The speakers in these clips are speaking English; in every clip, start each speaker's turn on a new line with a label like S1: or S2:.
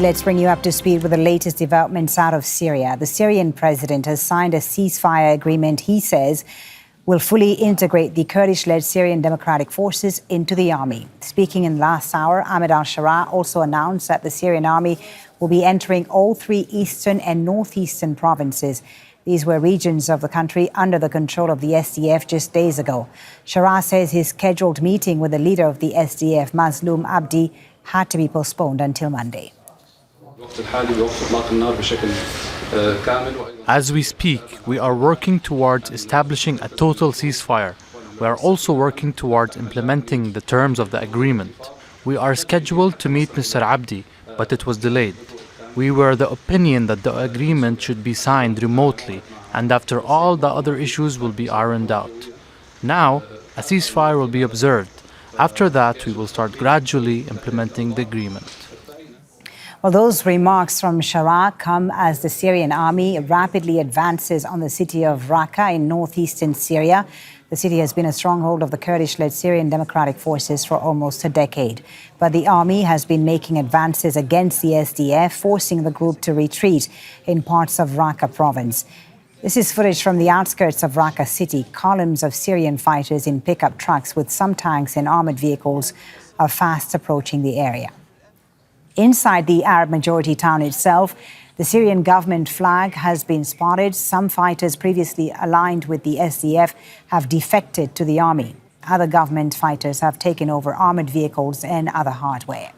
S1: Let's bring you up to speed with the latest developments out of Syria. The Syrian president has signed a ceasefire agreement he says will fully integrate the Kurdish-led Syrian Democratic Forces into the army. Speaking in the last hour, Ahmed al-Sharaa also announced that the Syrian army will be entering all three eastern and northeastern provinces. These were regions of the country under the control of the SDF just days ago. Sharaa says his scheduled meeting with the leader of the SDF, Mazloum Abdi, had to be postponed until Monday.
S2: As we speak, we are working towards establishing a total ceasefire. We are also working towards implementing the terms of the agreement. We are scheduled to meet Mr. Abdi, but it was delayed. We were the opinion that the agreement should be signed remotely, and after all the other issues will be ironed out. Now, a ceasefire will be observed. After that, we will start gradually implementing the agreement.
S1: Well, those remarks from Sharaa come as the Syrian army rapidly advances on the city of Raqqa in northeastern Syria. The city has been a stronghold of the Kurdish-led Syrian Democratic Forces for almost a decade. But the army has been making advances against the SDF, forcing the group to retreat in parts of Raqqa province. This is footage from the outskirts of Raqqa city. Columns of Syrian fighters in pickup trucks with some tanks and armored vehicles are fast approaching the area. Inside the Arab-majority town itself, the Syrian government flag has been spotted. Some fighters previously aligned with the SDF have defected to the army. Other government fighters have taken over armored vehicles and other hardware.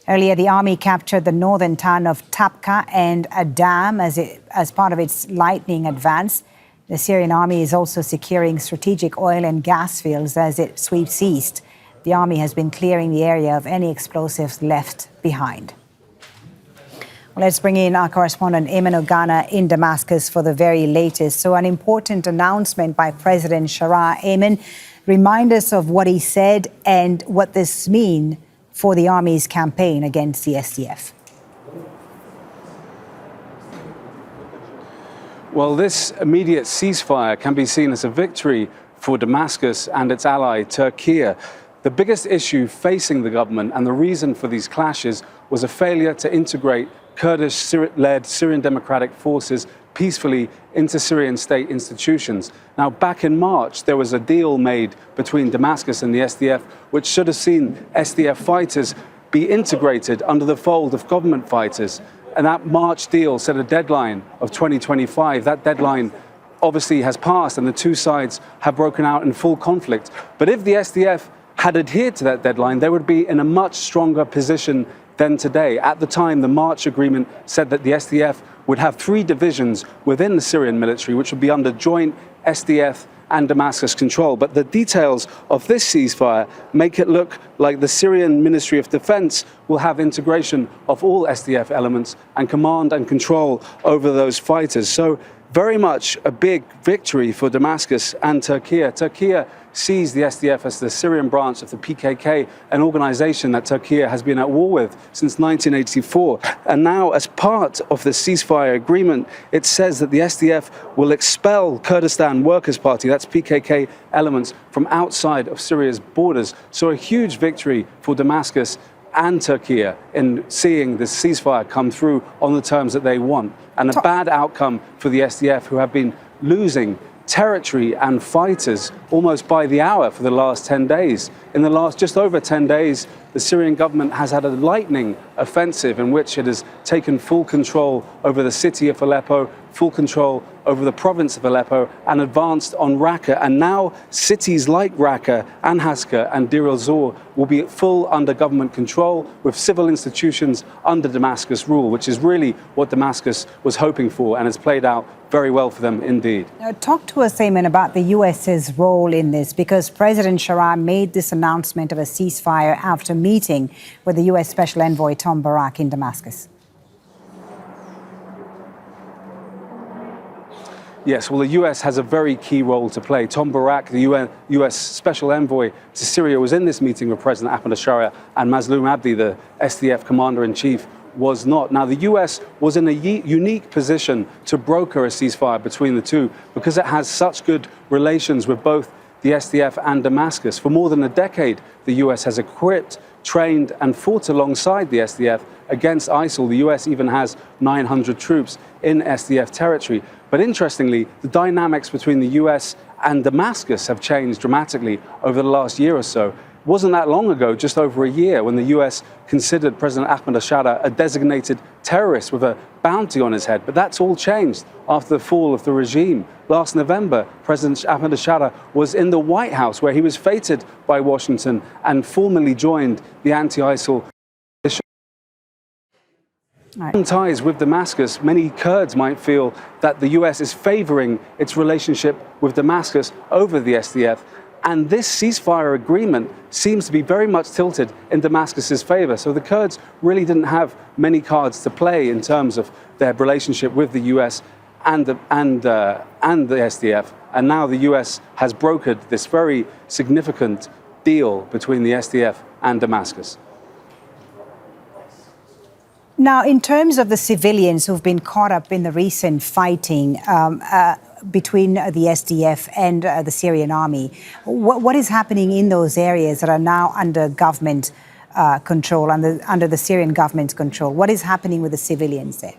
S1: Earlier, the army captured the northern town of Tabqa and a dam as part of its lightning advance. The Syrian army is also securing strategic oil and gas fields as it sweeps east. The army has been clearing the area of any explosives left behind. Well, let's bring in our correspondent Ayman Ogana in Damascus for the very latest. So an important announcement by President Sharaa. Ayman, remind us of what he said and what this means for the army's campaign against the SDF.
S3: Well, this immediate ceasefire can be seen as a victory for Damascus and its ally, Turkey. The biggest issue facing the government and the reason for these clashes was a failure to integrate Kurdish-led Syrian Democratic Forces peacefully into Syrian state institutions. Now, back in March, there was a deal made between Damascus and the SDF, which should have seen SDF fighters be integrated under the fold of government fighters. And that March deal set a deadline of 2025. That deadline obviously has passed and the two sides have broken out in full conflict. But if the SDF had adhered to that deadline, they would be in a much stronger position than today. At the time, the March agreement said that the SDF would have 3 divisions within the Syrian military, which would be under joint SDF and Damascus control. But the details of this ceasefire make it look like the Syrian Ministry of Defense will have integration of all SDF elements and command and control over those fighters. So very much a big victory for Damascus and Turkey. Turkey sees the SDF as the Syrian branch of the PKK, an organization that Turkey has been at war with since 1984. And now, as part of the ceasefire agreement, it says that the SDF will expel Kurdistan Workers' Party, that's PKK elements, from outside of Syria's borders. So a huge victory for Damascus and Turkey in seeing this ceasefire come through on the terms that they want. And a bad outcome for the SDF, who have been losing territory and fighters almost by the hour for the last 10 days. In the last just over 10 days, the Syrian government has had a lightning offensive in which it has taken full control over the city of Aleppo, full control over the province of Aleppo, and advanced on Raqqa. And now cities like Raqqa and Haska and Deir Az Zor will be full under government control, with civil institutions under Damascus rule, which is really what Damascus was hoping for, and has played out very well for them indeed.
S1: Now, talk to us, Ayman, about the US's role in this, because President Sharaa made this announcement of a ceasefire after meeting with the US Special Envoy Tom Barrack in Damascus.
S3: Yes, well, the US has a very key role to play. Tom Barrack, the US Special Envoy to Syria, was in this meeting with President Ahmed al-Sharaa, and Mazloum Abdi, the SDF Commander-in-Chief, was not. Now, the US was in a unique position to broker a ceasefire between the two because it has such good relations with both the SDF and Damascus. For more than a decade, the US has equipped, trained and fought alongside the SDF against ISIL. The US even has 900 troops in SDF territory. But interestingly, the dynamics between the US and Damascus have changed dramatically over the last year or so. It wasn't that long ago, just over a year, when the US considered President Ahmed al-Sharaa a designated terrorist with a bounty on his head. But that's all changed after the fall of the regime. Last November, President Ahmed al-Sharaa was in the White House, where he was feted by Washington and formally joined the anti-ISIL coalition. Ties with Damascus, many Kurds might feel that the US is favoring its relationship with Damascus over the SDF. And this ceasefire agreement seems to be very much tilted in Damascus's favor. So the Kurds really didn't have many cards to play in terms of their relationship with the US and the SDF. And now the US has brokered this very significant deal between the SDF and Damascus.
S1: Now, in terms of the civilians who've been caught up in the recent fighting between the SDF and the Syrian army, what is happening in those areas that are now under government control, under the Syrian government's control? What is happening with the civilians there?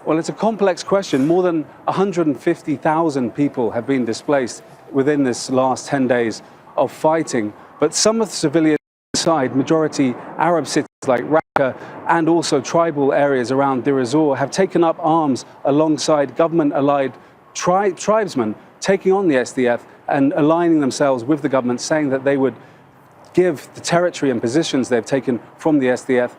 S3: Well, it's a complex question. More than 150,000 people have been displaced within this last 10 days of fighting. But some of the civilians inside, majority Arab cities like Raqqa and also tribal areas around Deir Az Zor, have taken up arms alongside government-allied tribesmen taking on the SDF and aligning themselves with the government, saying that they would give the territory and positions they've taken from the SDF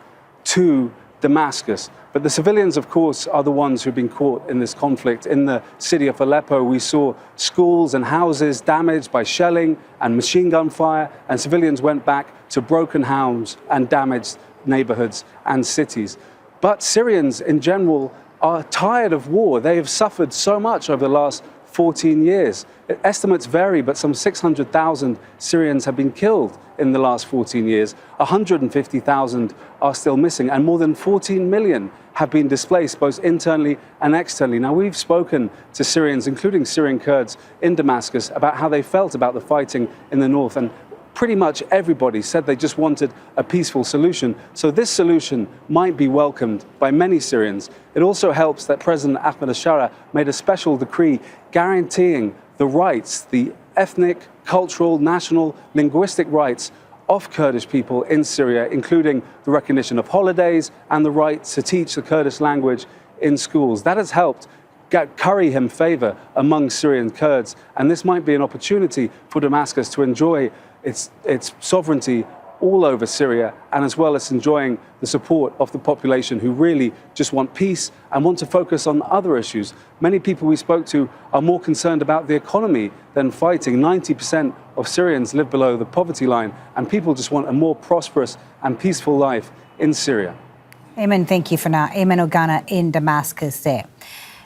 S3: to Damascus. But the civilians, of course, are the ones who've been caught in this conflict. In the city of Aleppo, we saw schools and houses damaged by shelling and machine gun fire, and civilians went back to broken homes and damaged neighborhoods and cities. But Syrians in general are tired of war. They have suffered so much over the last 14 years. Estimates vary, but some 600,000 Syrians have been killed in the last 14 years. 150,000 are still missing, and more than 14 million have been displaced both internally and externally. Now, we've spoken to Syrians, including Syrian Kurds in Damascus, about how they felt about the fighting in the north, and pretty much everybody said they just wanted a peaceful solution. So this solution might be welcomed by many Syrians. It also helps that President Ahmed al-Sharaa made a special decree guaranteeing the rights, the ethnic, cultural, national, linguistic rights of Kurdish people in Syria, including the recognition of holidays and the right to teach the Kurdish language in schools. That has helped curry him favor among Syrian Kurds, and this might be an opportunity for Damascus to enjoy its sovereignty all over Syria, and as well as enjoying the support of the population who really just want peace and want to focus on other issues. Many people we spoke to are more concerned about the economy than fighting. 90% of Syrians live below the poverty line, and people just want a more prosperous and peaceful life in Syria.
S1: Amen. Thank you for now. Amen Ogana in Damascus there.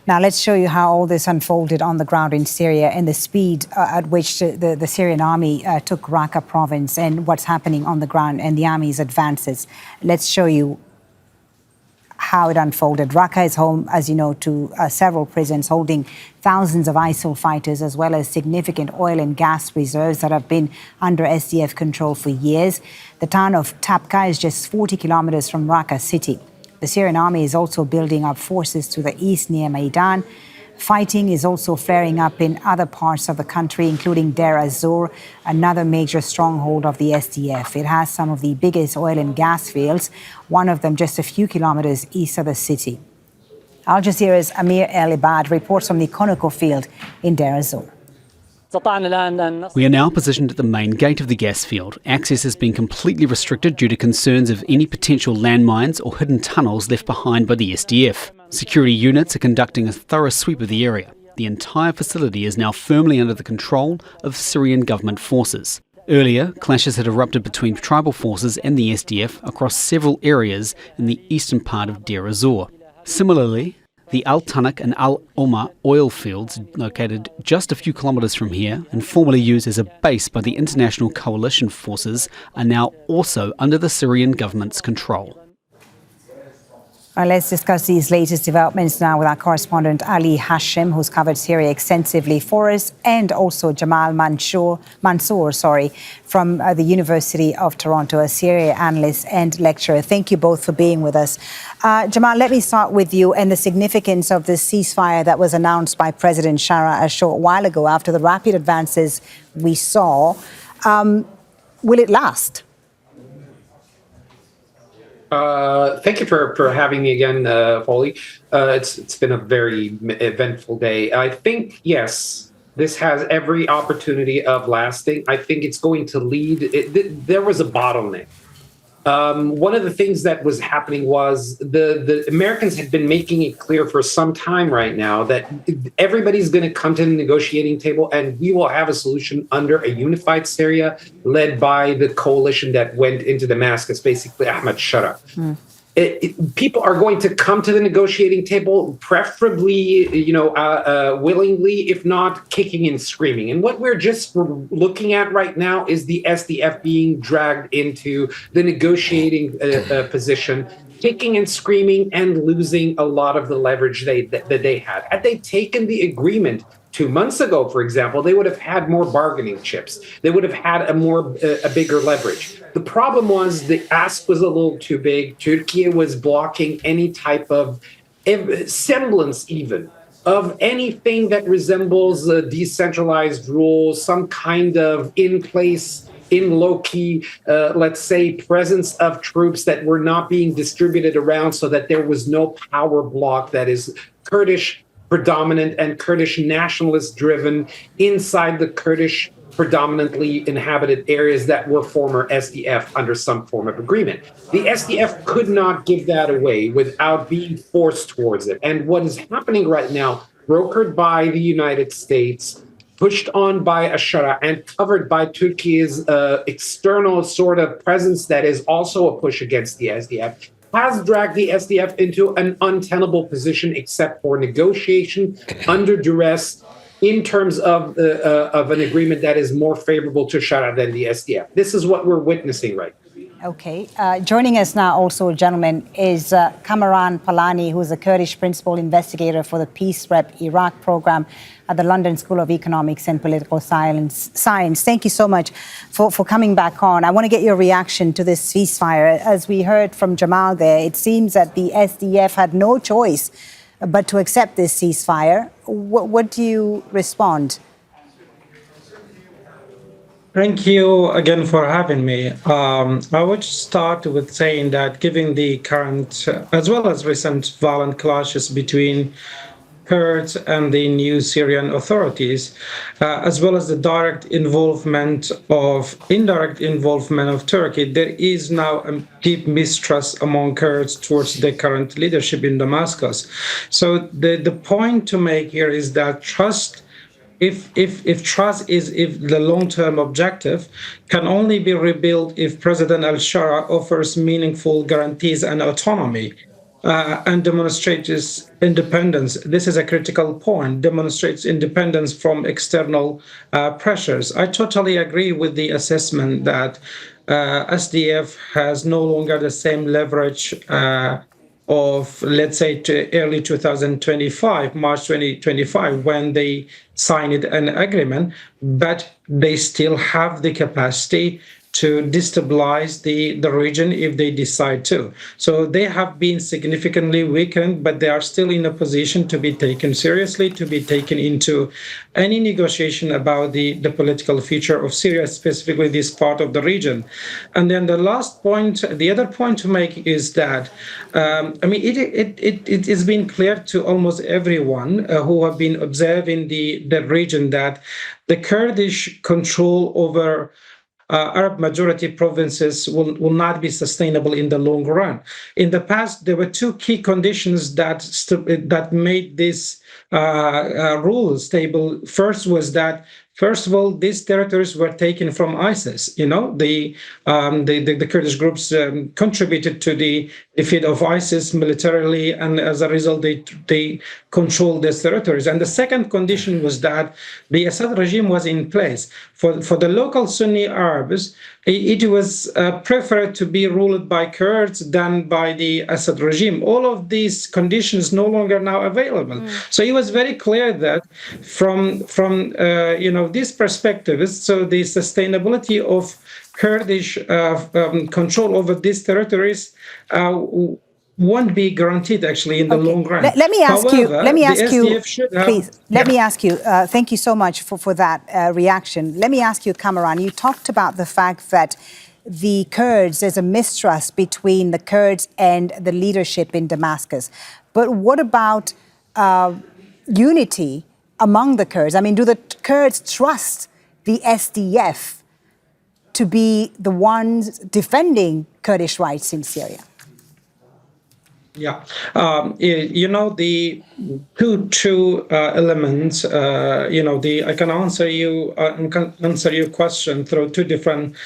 S1: Now, let's show you how all this unfolded on the ground in Syria and the speed at which the Syrian army took Raqqa province and what's happening on the ground and the army's advances. Let's show you how it unfolded. Raqqa is home, as you know, to several prisons holding thousands of ISIL fighters, as well as significant oil and gas reserves that have been under SDF control for years. The town of Tabqa is just 40 kilometers from Raqqa city. The Syrian army is also building up forces to the east near Maidan. Fighting is also flaring up in other parts of the country, including Deir Az Zor, another major stronghold of the SDF. It has some of the biggest oil and gas fields, one of them just a few kilometers east of the city. Al Jazeera's Amir El-Ibad reports from the Conoco field in Deir Az Zor.
S4: We are now positioned at the main gate of the gas field. Access has been completely restricted due to concerns of any potential landmines or hidden tunnels left behind by the SDF. Security units are conducting a thorough sweep of the area. The entire facility is now firmly under the control of Syrian government forces. Earlier, clashes had erupted between tribal forces and the SDF across several areas in the eastern part of Deir Az Zor. Similarly, the Al-Tanak and Al-Omar oil fields, located just a few kilometres from here and formerly used as a base by the international coalition forces, are now also under the Syrian government's control.
S1: Let's discuss these latest developments now with our correspondent Ali Hashim, who's covered Syria extensively for us, and also Jamal Mansour, from the University of Toronto, a Syria analyst and lecturer. Thank you both for being with us. Jamal, let me start with you and the significance of this ceasefire that was announced by President Jarrah a short while ago after the rapid advances we saw. Will it last?
S5: Thank you for having me again, Foley. It's been a very eventful day. I think, yes, this has every opportunity of lasting. I think it's going to lead. There was a bottleneck. One of the things that was happening was the Americans had been making it clear for some time right now that everybody's going to come to the negotiating table and we will have a solution under a unified Syria led by the coalition that went into Damascus, basically Ahmed people are going to come to the negotiating table, preferably, willingly, if not kicking and screaming. And what we're just looking at right now is the SDF being dragged into the negotiating position, kicking and screaming and losing a lot of the leverage that they had. Had they taken the agreement 2 months ago, for example, they would have had more bargaining chips. They would have had a bigger leverage. The problem was the ask was a little too big. Turkey was blocking any type of semblance even of anything that resembles a decentralized rule, some kind of in low-key, let's say, presence of troops that were not being distributed around so that there was no power block that is Kurdish predominant and Kurdish nationalist driven inside the Kurdish predominantly inhabited areas that were former SDF under some form of agreement. The SDF could not give that away without being forced towards it. And what is happening right now, brokered by the United States, pushed on by al-Sharaa and covered by Turkey's external sort of presence that is also a push against the SDF, has dragged the SDF into an untenable position except for negotiation under duress in terms of an agreement that is more favorable to Sharaa than the SDF. This is what we're witnessing right now.
S1: Okay. Joining us now also, gentlemen, is Kamaran Palani, who is a Kurdish principal investigator for the Peace Rep Iraq program at the London School of Economics and Political Science. Thank you so much for coming back on. I want to get your reaction to this ceasefire. As we heard from Jamal there, it seems that the SDF had no choice but to accept this ceasefire. What do you respond?
S6: Thank you again for having me. I would start with saying that given the current, as well as recent violent clashes between Kurds and the new Syrian authorities, as well as the indirect involvement of Turkey, there is now a deep mistrust among Kurds towards the current leadership in Damascus. So the point to make here is that trust, if the long-term objective, can only be rebuilt if President al-Sharaa offers meaningful guarantees and autonomy and demonstrates independence. This is a critical point, demonstrates independence from external pressures. I totally agree with the assessment that SDF has no longer the same leverage of, let's say, to early 2025, March 2025, when they signed an agreement, but they still have the capacity to destabilize the region if they decide to. So they have been significantly weakened, but they are still in a position to be taken seriously, to be taken into any negotiation about the political future of Syria, specifically this part of the region. And then the last point, the other point to make is that, it has been clear to almost everyone who have been observing the region that the Kurdish control over Arab majority provinces will not be sustainable in the long run. In the past, there were two key conditions that made this rule stable. First was that First of all, these territories were taken from ISIS. The Kurdish groups contributed to the defeat of ISIS militarily, and as a result, they controlled these territories. And the second condition was that the Assad regime was in place. For the local Sunni Arabs, it was preferred to be ruled by Kurds than by the Assad regime. All of these conditions no longer now available. So it was very clear that from these perspectives, so the sustainability of Kurdish control over these territories won't be guaranteed actually in the long run.
S1: Let me ask you, please. Let me ask you, thank you so much for that reaction. Let me ask you, Kamaran, you talked about the fact that the Kurds, there's a mistrust between the Kurds and the leadership in Damascus. But what about unity among the Kurds? I mean, do the Kurds trust the SDF to be the ones defending Kurdish rights in Syria?
S6: Yeah, the two elements. I can answer your question through two different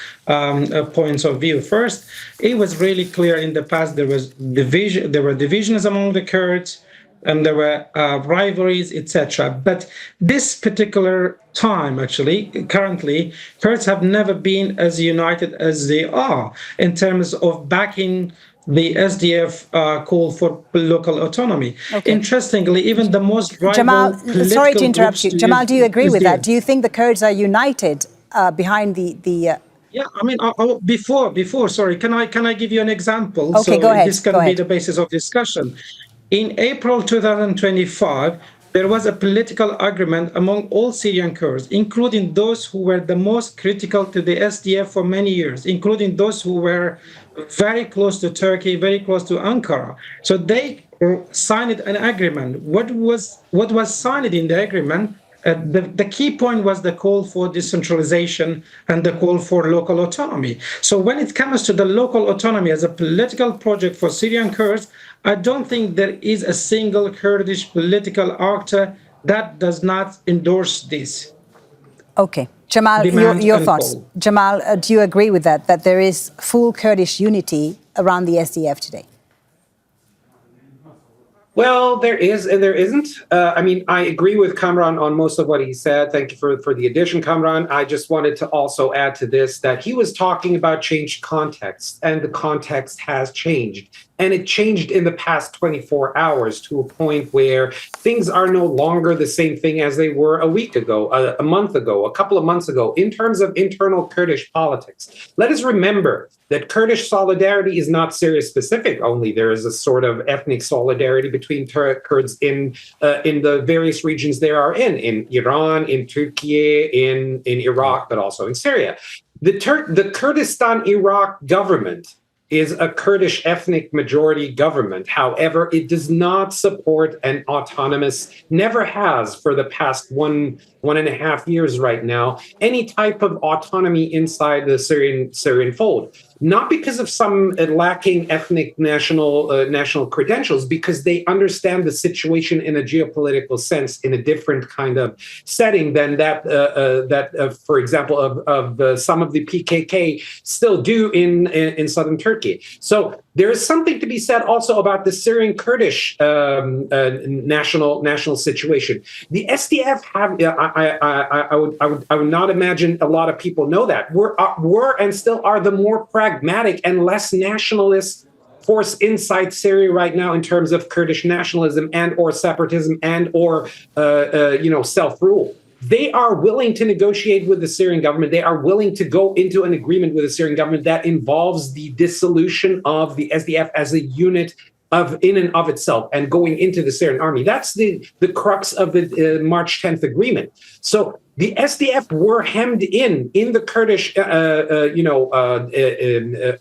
S6: points of view. First, it was really clear in the past there were divisions among the Kurds, and there were rivalries, etc. But this particular time, actually, currently, Kurds have never been as united as they are in terms of backing the SDF call for local autonomy. Okay. Interestingly, even the most rival
S1: Jamal, sorry to interrupt you. Jamal, do you agree with that?
S6: SDF.
S1: Do you think the Kurds are united behind the
S6: Yeah, I mean, before, sorry, can I give you an example?
S1: Okay,
S6: so
S1: go ahead.
S6: This can be the basis of discussion. In April 2025, there was a political agreement among all Syrian Kurds, including those who were the most critical to the SDF for many years, including those who were very close to Turkey, very close to Ankara. So they signed an agreement. What was signed in the agreement? The key point was the call for decentralization and the call for local autonomy. So when it comes to the local autonomy as a political project for Syrian Kurds, I don't think there is a single Kurdish political actor that does not endorse this.
S1: Okay. Jamal, your thoughts. Call. Jamal, do you agree with that there is full Kurdish unity around the SDF today?
S5: Well, there is and there isn't. I agree with Kamran on most of what he said. Thank you for the addition, Kamran. I just wanted to also add to this that he was talking about changed context, and the context has changed. And it changed in the past 24 hours to a point where things are no longer the same thing as they were a week ago, a month ago, a couple of months ago, in terms of internal Kurdish politics. Let us remember that Kurdish solidarity is not Syria-specific only. There is a sort of ethnic solidarity between Kurds in the various regions they are in Iran, in Turkey, in Iraq, but also in Syria. The Kurdistan-Iraq government is a Kurdish ethnic majority government. However, it does not support an autonomous, never has for the past one and a half years right now, any type of autonomy inside the Syrian fold. Not because of some lacking ethnic national credentials, because they understand the situation in a geopolitical sense in a different kind of setting than that, for example, of some of the PKK still do in southern Turkey. So there is something to be said also about the Syrian Kurdish national situation. The SDF have, I would not imagine a lot of people know that. Were and still are the more pragmatic and less nationalist force inside Syria right now in terms of Kurdish nationalism and or separatism and or self-rule. They are willing to negotiate with the Syrian government. They are willing to go into an agreement with the Syrian government that involves the dissolution of the SDF as a unit in and of itself and going into the Syrian army. That's the crux of the March 10th agreement. So the SDF were hemmed in the Kurdish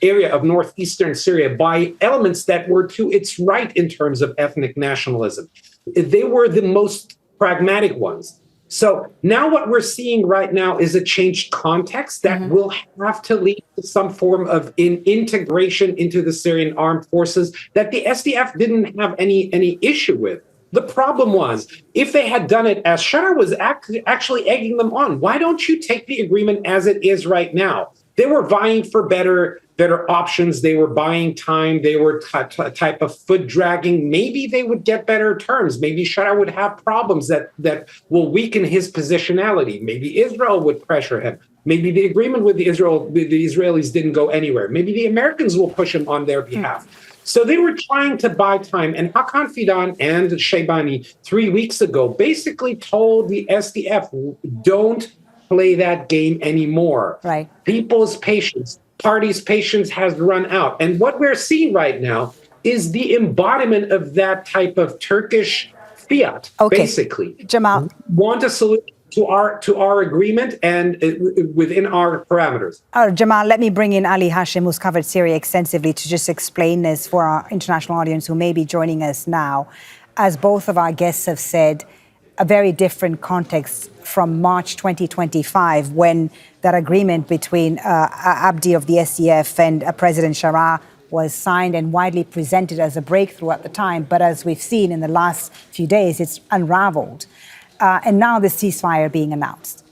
S5: area of northeastern Syria by elements that were to its right in terms of ethnic nationalism. They were the most pragmatic ones. So now what we're seeing right now is a changed context that will have to lead to some form of integration into the Syrian armed forces that the SDF didn't have any issue with. The problem was, if they had done it as Sharaa was actually egging them on, why don't you take the agreement as it is right now? They were vying for better options. They were buying time. They were type of foot dragging. Maybe they would get better terms. Maybe Sharaa would have problems that will weaken his positionality. Maybe Israel would pressure him. Maybe the agreement with the Israelis didn't go anywhere. Maybe the Americans will push him on their behalf. So they were trying to buy time. And Hakan Fidan and Shaybani 3 weeks ago basically told the SDF, don't play that game anymore.
S1: Right.
S5: People's patience, parties' patience has run out. And what we're seeing right now is the embodiment of that type of Turkish fiat, basically.
S1: Jamal.
S5: Want a solution to our agreement and within our parameters.
S1: Jamal, let me bring in Ali Hashim, who's covered Syria extensively, to just explain this for our international audience who may be joining us now. As both of our guests have said, a very different context from March 2025, when that agreement between Abdi of the SDF and President Sharaa was signed and widely presented as a breakthrough at the time. But as we've seen in the last few days, it's unraveled. And now the ceasefire being announced.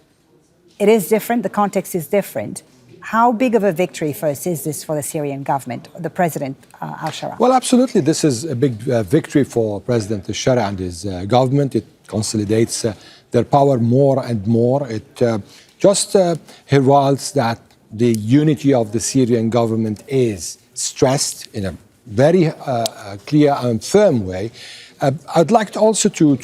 S1: It is different. The context is different. How big of a victory first is this for the Syrian government, the President al-Sharaa?
S7: Well, absolutely. This is a big victory for President al-Sharaa and his government. It consolidates their power more and more. It just heralds that the unity of the Syrian government is stressed in a very clear and firm way. I'd like also to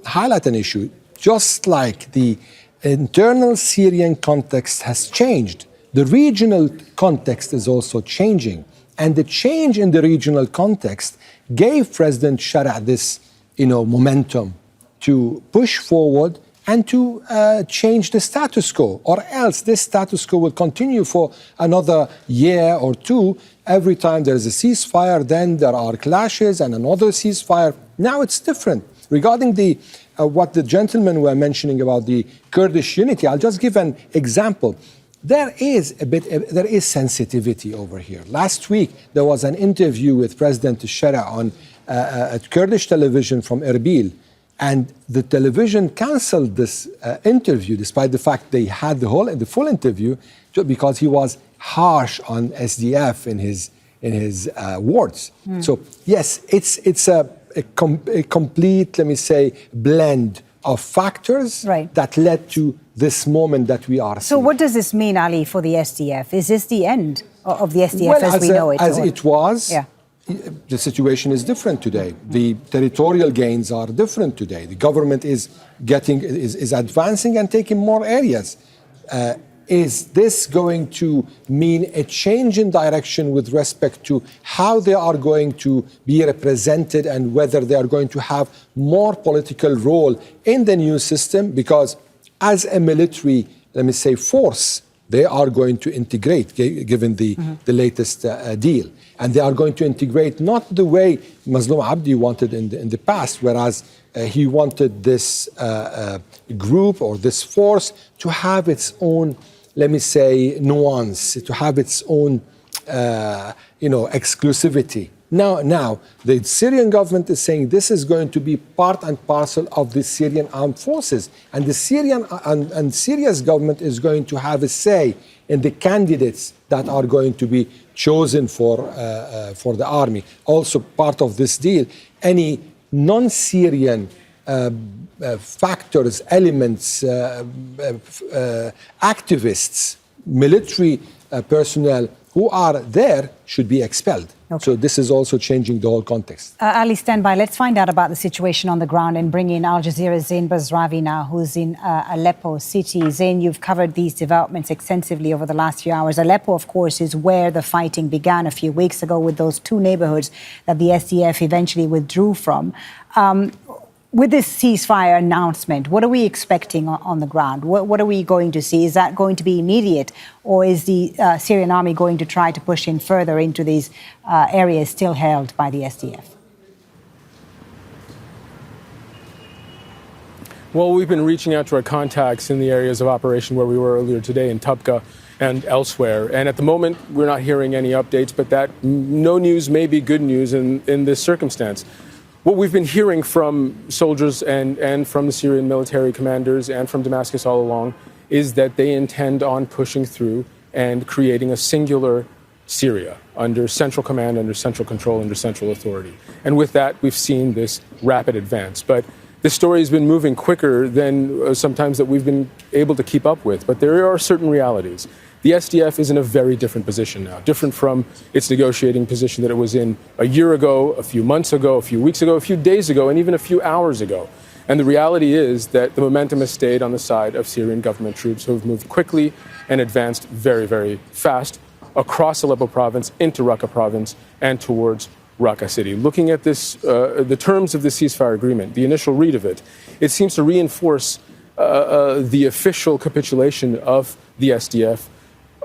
S7: highlight an issue. Just like the internal Syrian context has changed, the regional context is also changing. And the change in the regional context gave President Sharaa this, momentum to push forward and to change the status quo, or else this status quo will continue for another year or two. Every time there is a ceasefire, then there are clashes and another ceasefire. Now it's different. Regarding what the gentlemen were mentioning about the Kurdish unity, I'll just give an example. There is sensitivity over here. Last week, there was an interview with President Sharaa on Kurdish television from Erbil. And the television canceled this interview, despite the fact they had the full interview, because he was harsh on SDF in his words. So yes, it's a complete, let me say, blend of factors that led to this moment that we are seeing.
S1: So what does this mean, Ali, for the SDF? Is this the end of the SDF as we know it?
S7: As it was. Yeah. The situation is different today. The territorial gains are different today. The government is advancing and taking more areas. Is this going to mean a change in direction with respect to how they are going to be represented and whether they are going to have more political role in the new system? Because as a military, let me say, force, they are going to integrate, given the latest deal. And they are going to integrate not the way Mazloum Abdi wanted in the past, whereas he wanted this group or this force to have its own, let me say, nuance, to have its own, exclusivity. Now, the Syrian government is saying this is going to be part and parcel of the Syrian armed forces, and the Syria's government is going to have a say in the candidates that are going to be chosen for the army. Also, part of this deal, any non-Syrian factors, elements, activists, military personnel who are there should be expelled. Okay. So this is also changing the whole context.
S1: Ali, stand by. Let's find out about the situation on the ground and bring in Al Jazeera's Zain Bazravi now, who's in Aleppo city. Zain, you've covered these developments extensively over the last few hours. Aleppo, of course, is where the fighting began a few weeks ago with those two neighborhoods that the SDF eventually withdrew from. With this ceasefire announcement, what are we expecting on the ground? What are we going to see? Is that going to be immediate, or is the Syrian army going to try to push in further into these areas still held by the SDF?
S8: Well, we've been reaching out to our contacts in the areas of operation where we were earlier today in Tabqa and elsewhere. And at the moment, we're not hearing any updates, but that no news may be good news in this circumstance. What we've been hearing from soldiers and from the Syrian military commanders and from Damascus all along is that they intend on pushing through and creating a singular Syria under central command, under central control, under central authority. And with that, we've seen this rapid advance. But this story has been moving quicker than sometimes that we've been able to keep up with. But there are certain realities. The SDF is in a very different position now, different from its negotiating position that it was in a year ago, a few months ago, a few weeks ago, a few days ago, and even a few hours ago. And the reality is that the momentum has stayed on the side of Syrian government troops who have moved quickly and advanced very, very fast across Aleppo province, into Raqqa province, and towards Raqqa city. Looking at this, the terms of the ceasefire agreement, the initial read of it, it seems to reinforce the official capitulation of the SDF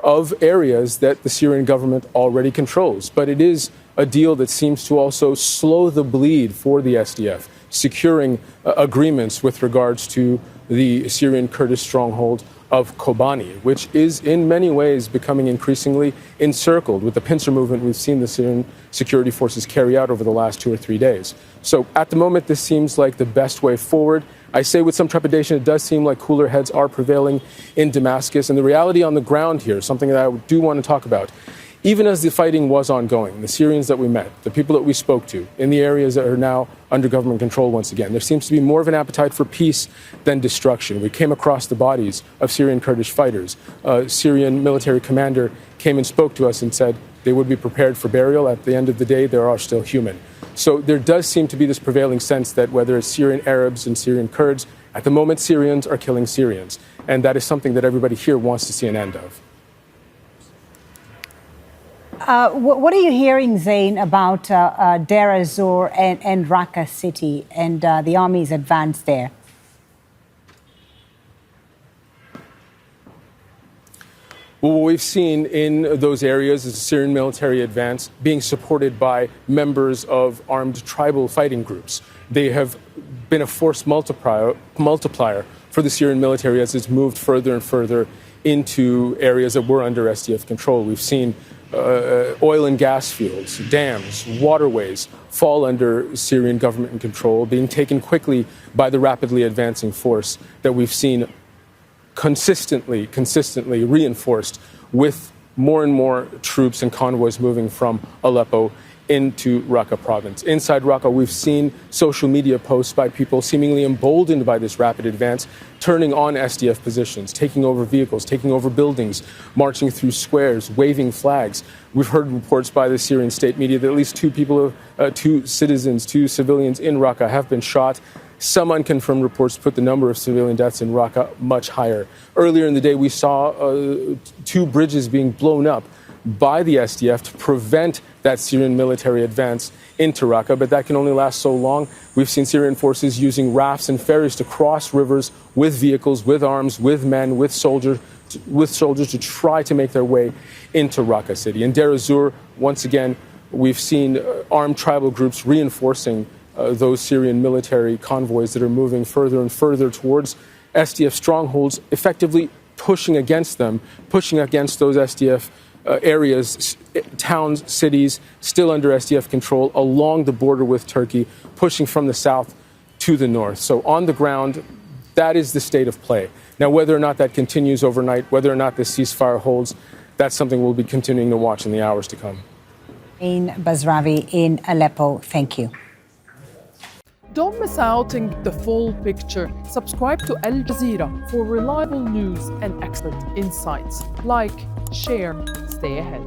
S8: of areas that the Syrian government already controls. But it is a deal that seems to also slow the bleed for the SDF, securing agreements with regards to the Syrian Kurdish stronghold of Kobani, which is in many ways becoming increasingly encircled with the pincer movement we've seen the Syrian security forces carry out over the last 2 or 3 days. So at the moment, this seems like the best way forward. I say with some trepidation, it does seem like cooler heads are prevailing in Damascus. And the reality on the ground here, something that I do want to talk about, even as the fighting was ongoing, the Syrians that we met, the people that we spoke to in the areas that are now under government control once again, there seems to be more of an appetite for peace than destruction. We came across the bodies of Syrian Kurdish fighters. A Syrian military commander came and spoke to us and said they would be prepared for burial. At the end of the day, they are still human. So there does seem to be this prevailing sense that whether it's Syrian Arabs and Syrian Kurds, at the moment Syrians are killing Syrians. And that is something that everybody here wants to see an end of.
S1: What are you hearing, Zain, about Deir Az Zor and Raqqa city and the army's advance there?
S8: Well, what we've seen in those areas is a Syrian military advance being supported by members of armed tribal fighting groups. They have been a force multiplier for the Syrian military as it's moved further and further into areas that were under SDF control. We've seen oil and gas fields, dams, waterways fall under Syrian government control, being taken quickly by the rapidly advancing force that we've seen consistently reinforced with more and more troops and convoys moving from Aleppo into Raqqa province. Inside Raqqa, we've seen social media posts by people seemingly emboldened by this rapid advance, turning on SDF positions, taking over vehicles, taking over buildings, marching through squares, waving flags. We've heard reports by the Syrian state media that at least two civilians in Raqqa have been shot. Some unconfirmed reports put the number of civilian deaths in Raqqa much higher. Earlier in the day, we saw 2 bridges being blown up by the SDF to prevent that Syrian military advance into Raqqa, but that can only last so long. We've seen Syrian forces using rafts and ferries to cross rivers with vehicles, with arms, with men, with soldiers to try to make their way into Raqqa city. In Deir Az Zor, once again, we've seen armed tribal groups reinforcing those Syrian military convoys that are moving further and further towards SDF strongholds, effectively pushing against them, pushing against those SDF areas, towns, cities, still under SDF control along the border with Turkey, pushing from the south to the north. So on the ground, that is the state of play. Now, whether or not that continues overnight, whether or not this ceasefire holds, that's something we'll be continuing to watch in the hours to come.
S1: In Bazravi in Aleppo, thank you.
S9: Don't miss out on the full picture. Subscribe to Al Jazeera for reliable news and expert insights. Like, share, stay ahead.